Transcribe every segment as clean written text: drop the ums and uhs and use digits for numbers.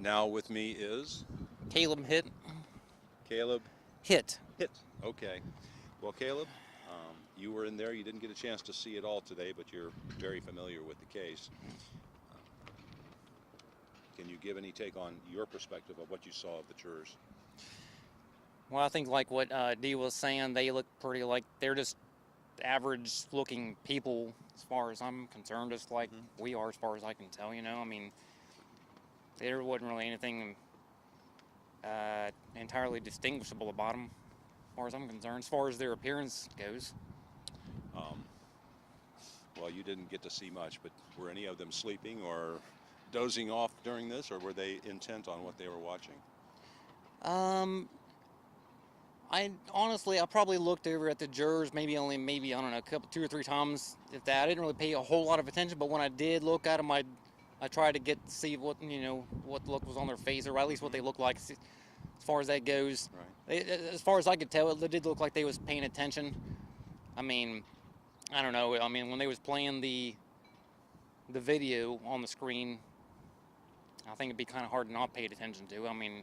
Now with me is Caleb Hitt. Caleb Hitt. Hitt. Okay. Well, Caleb, you were in there. You didn't get a chance to see it all today, but you're very familiar with the case. Can you give any take on your perspective of what you saw of the jurors? Well, I think like what Dee was saying, they look pretty like they're just average-looking people, as far as I'm concerned, just like we are, as far as I can tell. I mean, there wasn't really anything entirely distinguishable about them, as far as I'm concerned, as far as their appearance goes. Well, you didn't get to see much, but were any of them sleeping or dozing off during this, or were they intent on what they were watching? I probably looked over at the jurors maybe I don't know, two or three times, if that. I didn't really pay a whole lot of attention, but when I did look at them, I tried to see what what look was on their face, or at least what they looked like, as far as that goes. Right. As far as I could tell, it did look like they was paying attention. I mean, I don't know. I mean, when they was playing the video on the screen, I think it'd be kind of hard to not pay attention to. I mean,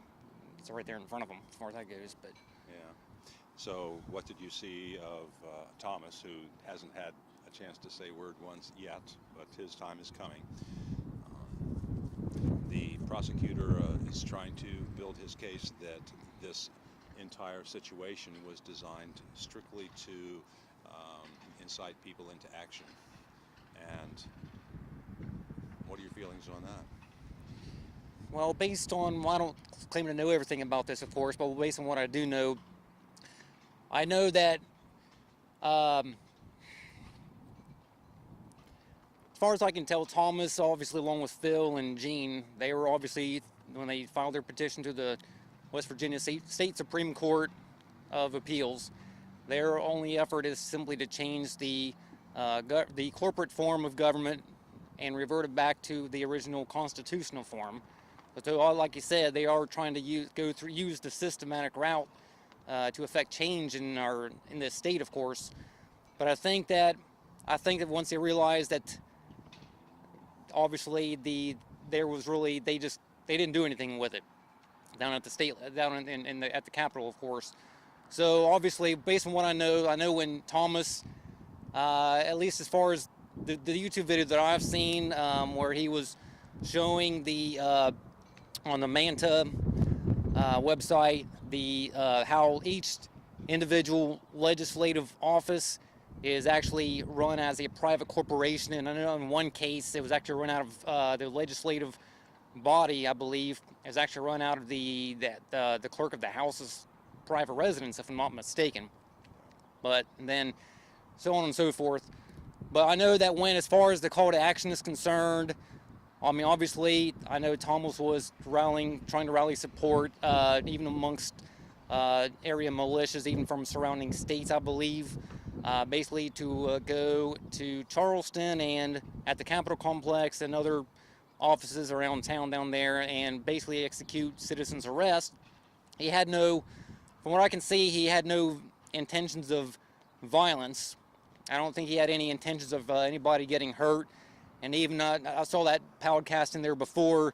it's right there in front of them, as far as that goes. But yeah. So, what did you see of Thomas, who hasn't had a chance to say word once yet, but his time is coming? The prosecutor is trying to build his case that this entire situation was designed strictly to incite people into action. And what are your feelings on that? well, based on, well, I don't claim to know everything about this, of course, but based on what I do know, I know that as far as I can tell, Thomas, obviously, along with Phil and Gene, they were obviously, when they filed their petition to the West Virginia State Supreme Court of Appeals, their only effort is simply to change the corporate form of government and revert it back to the original constitutional form. So, like you said, they are trying to use the systematic route to affect change in this state, of course. But I think that once they realized that, obviously, they didn't do anything with it down at the state, at the Capitol, of course. So obviously, based on what I know when Thomas, at least as far as the YouTube video that I've seen, where he was showing on the Manta website, how each individual legislative office is actually run as a private corporation. And I know in one case it was actually run out of the legislative body, I believe, is actually run out of the clerk of the House's private residence, if I'm not mistaken. But then so on and so forth. But I know that as far as the call to action is concerned, I mean, obviously, I know Thomas was trying to rally support, even amongst area militias, even from surrounding states, I believe, basically to go to Charleston and at the Capitol complex and other offices around town down there and basically execute citizens' arrest. From what I can see, he had no intentions of violence. I don't think he had any intentions of anybody getting hurt. And even I saw that podcast in there before.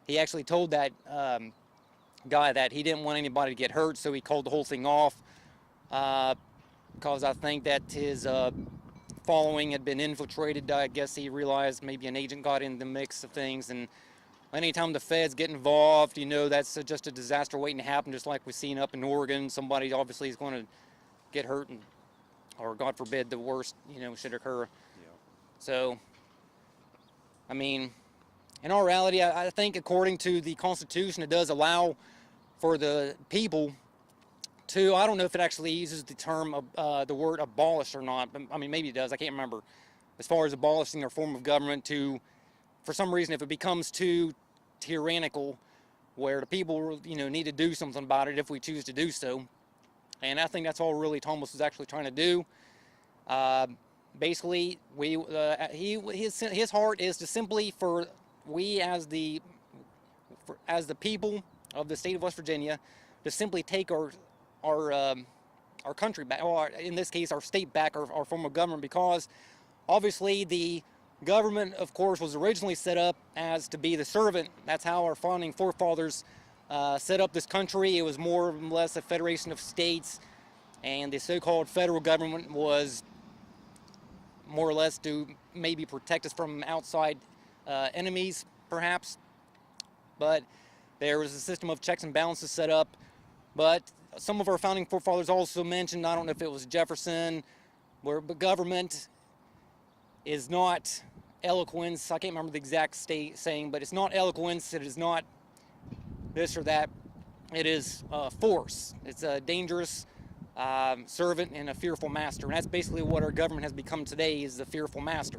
He actually told that guy that he didn't want anybody to get hurt, so he called the whole thing off because I think that his following had been infiltrated. I guess he realized maybe an agent got in the mix of things, and anytime the feds get involved, that's just a disaster waiting to happen, just like we've seen up in Oregon. Somebody obviously is going to get hurt, or God forbid, the worst, should occur. Yeah. So, I mean, in all reality, I think according to the Constitution, it does allow for the people to, I don't know if it actually uses the term, the word abolish or not, but, I mean, maybe it does, I can't remember, as far as abolishing their form of government to, for some reason, if it becomes too tyrannical, where the people, need to do something about it if we choose to do so. And I think that's all really Thomas is actually trying to do. Basically, his heart is to simply as the people of the state of West Virginia, to simply take our country back, or in this case, our state back, our form of government, because obviously the Government, of course, was originally set up as to be the servant. That's how our founding forefathers set up this country. It was more or less a federation of states, and the so-called federal government was more or less to maybe protect us from outside enemies, perhaps. But there was a system of checks and balances set up. But some of our founding forefathers also mentioned, I don't know if it was Jefferson, where government is not eloquence. I can't remember the exact saying, but it's not eloquence. It is not this or that. It is force. It's a dangerous servant and a fearful master. And that's basically what our government has become today, is the fearful master.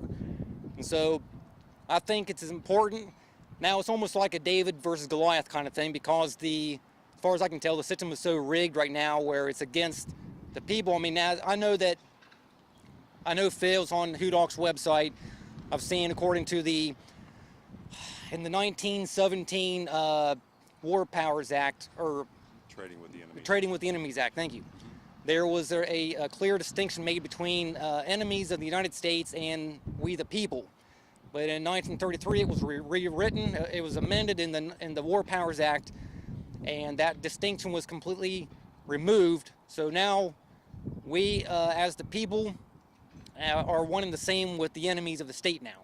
And so I think it's important. Now it's almost like a David versus Goliath kind of thing, because as far as I can tell, the system is so rigged right now where it's against the people. I mean, now I know Phil's on Hudok's website. I've seen, according to in the 1917 War Powers Act, or Trading with the Enemies Act, thank you. There was a clear distinction made between enemies of the United States and we the people. But in 1933, it was rewritten. It was amended in the War Powers Act, and that distinction was completely removed. So now we, as the people, are one and the same with the enemies of the state now.